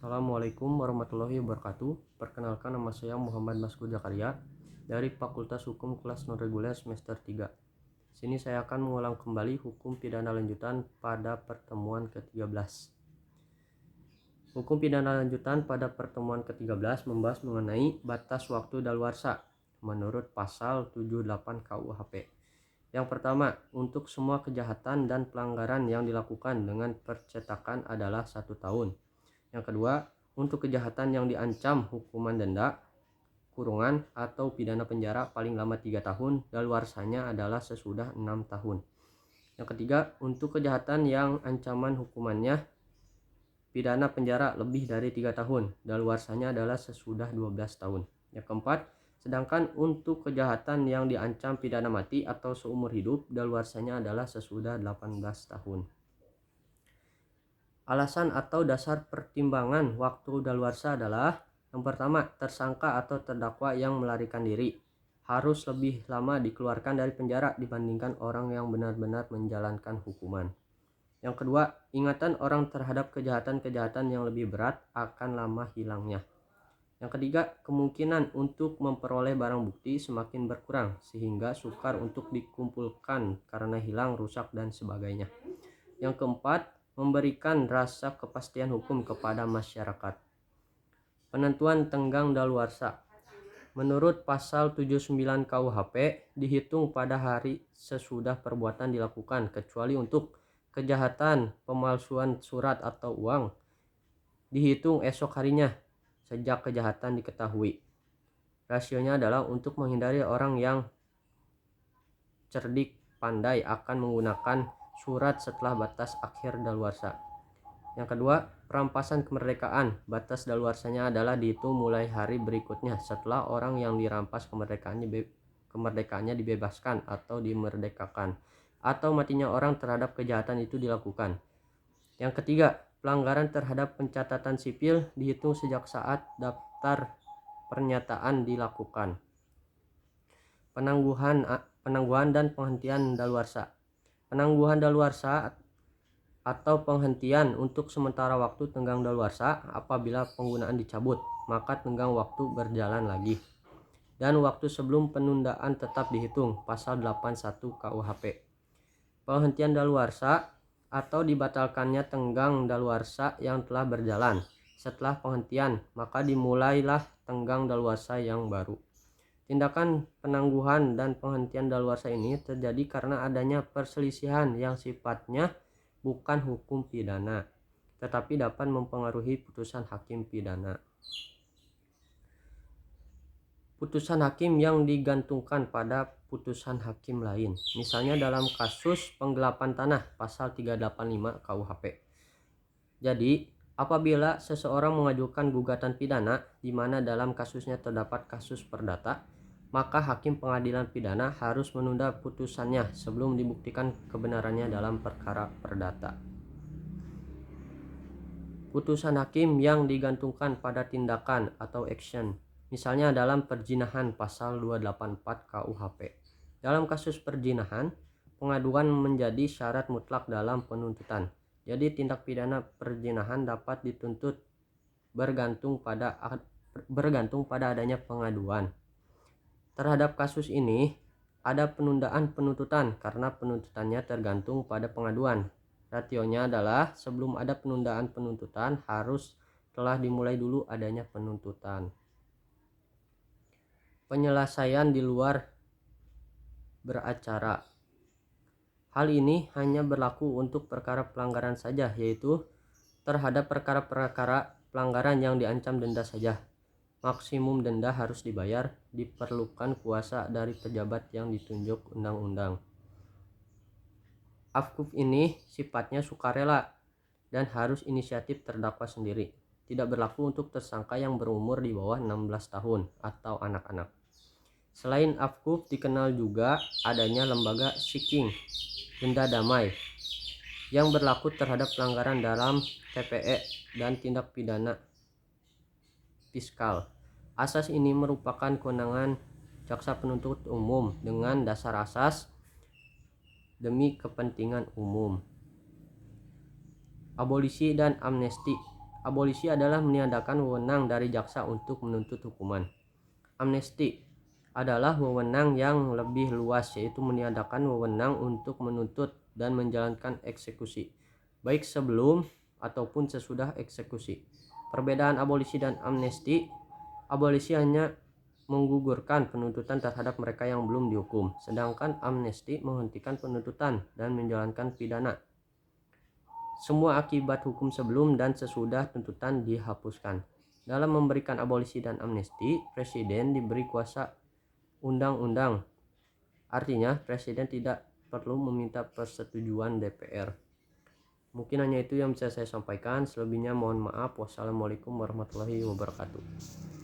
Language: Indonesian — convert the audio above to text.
Assalamualaikum warahmatullahi wabarakatuh. Perkenalkan, nama saya Muhammad Maskur Zakaria dari Fakultas Hukum kelas non-reguler semester 3. Sini saya akan mengulang kembali hukum pidana lanjutan pada pertemuan ke-13. Hukum pidana lanjutan pada pertemuan ke-13 membahas mengenai batas waktu daluarsa menurut pasal 78 KUHP. Yang pertama, untuk semua kejahatan dan pelanggaran yang dilakukan dengan percetakan adalah 1 tahun. Yang kedua, untuk kejahatan yang diancam hukuman denda, kurungan, atau pidana penjara paling lama 3 tahun, daluarsanya adalah sesudah 6 tahun. Yang ketiga, untuk kejahatan yang ancaman hukumannya pidana penjara lebih dari 3 tahun, daluarsanya adalah sesudah 12 tahun. Yang keempat, sedangkan untuk kejahatan yang diancam pidana mati atau seumur hidup, daluarsanya adalah sesudah 18 tahun. Alasan atau dasar pertimbangan waktu daluarsa adalah: yang pertama, tersangka atau terdakwa yang melarikan diri harus lebih lama dikeluarkan dari penjara dibandingkan orang yang benar-benar menjalankan hukuman. Yang kedua, ingatan orang terhadap kejahatan-kejahatan yang lebih berat akan lama hilangnya. Yang ketiga, kemungkinan untuk memperoleh barang bukti semakin berkurang sehingga sukar untuk dikumpulkan karena hilang, rusak, dan sebagainya. Yang keempat, memberikan rasa kepastian hukum kepada masyarakat. Penentuan tenggang daluarsa menurut pasal 79 KUHP dihitung pada hari sesudah perbuatan dilakukan, kecuali untuk kejahatan pemalsuan surat atau uang dihitung esok harinya sejak kejahatan diketahui. Rasionya adalah untuk menghindari orang yang cerdik pandai akan menggunakan surat setelah batas akhir daluarsa. Yang kedua, perampasan kemerdekaan. Batas daluarsanya adalah dihitung mulai hari berikutnya setelah orang yang dirampas kemerdekaannya dibebaskan atau dimerdekakan, atau matinya orang terhadap kejahatan itu dilakukan. Yang ketiga, pelanggaran terhadap pencatatan sipil dihitung sejak saat daftar pernyataan dilakukan. Penangguhan dan penghentian daluarsa. Penangguhan daluarsa atau penghentian untuk sementara waktu tenggang daluarsa apabila penggunaan dicabut, maka tenggang waktu berjalan lagi. Dan waktu sebelum penundaan tetap dihitung, pasal 81 KUHP. Penghentian daluarsa atau dibatalkannya tenggang daluarsa yang telah berjalan. Setelah penghentian, maka dimulailah tenggang daluarsa yang baru. Tindakan penangguhan dan penghentian daluarsa ini terjadi karena adanya perselisihan yang sifatnya bukan hukum pidana, tetapi dapat mempengaruhi putusan hakim pidana. Putusan hakim yang digantungkan pada putusan hakim lain, misalnya dalam kasus penggelapan tanah pasal 385 KUHP. Jadi, apabila seseorang mengajukan gugatan pidana di mana dalam kasusnya terdapat kasus perdata, maka hakim pengadilan pidana harus menunda putusannya sebelum dibuktikan kebenarannya dalam perkara perdata. Putusan hakim yang digantungkan pada tindakan atau action, misalnya dalam perzinahan pasal 284 KUHP. Dalam kasus perzinahan, pengaduan menjadi syarat mutlak dalam penuntutan. Jadi tindak pidana perzinahan dapat dituntut bergantung pada adanya pengaduan. Terhadap kasus ini, ada penundaan penuntutan karena penuntutannya tergantung pada pengaduan. Rasionya adalah sebelum ada penundaan penuntutan harus telah dimulai dulu adanya penuntutan. Penyelesaian di luar beracara. Hal ini hanya berlaku untuk perkara pelanggaran saja, yaitu terhadap perkara-perkara pelanggaran yang diancam denda saja. Maksimum denda harus dibayar, diperlukan kuasa dari pejabat yang ditunjuk undang-undang. Afkuf ini sifatnya sukarela dan harus inisiatif terdakwa sendiri. Tidak berlaku untuk tersangka yang berumur di bawah 16 tahun atau anak-anak. Selain afkuf, dikenal juga adanya lembaga seeking, denda damai, yang berlaku terhadap pelanggaran dalam TPE dan tindak pidana fiskal. Asas ini merupakan kewenangan jaksa penuntut umum dengan dasar asas demi kepentingan umum. Abolisi dan amnesti. Abolisi adalah meniadakan wewenang dari jaksa untuk menuntut hukuman. Amnesti adalah wewenang yang lebih luas, yaitu meniadakan wewenang untuk menuntut dan menjalankan eksekusi, baik sebelum ataupun sesudah eksekusi. Perbedaan abolisi dan amnesti: abolisi hanya menggugurkan penuntutan terhadap mereka yang belum dihukum, sedangkan amnesti menghentikan penuntutan dan menjalankan pidana. Semua akibat hukum sebelum dan sesudah tuntutan dihapuskan. Dalam memberikan abolisi dan amnesti, presiden diberi kuasa undang-undang. Artinya, presiden tidak perlu meminta persetujuan DPR. Mungkin hanya itu yang bisa saya sampaikan. Selebihnya mohon maaf. Wassalamualaikum warahmatullahi wabarakatuh.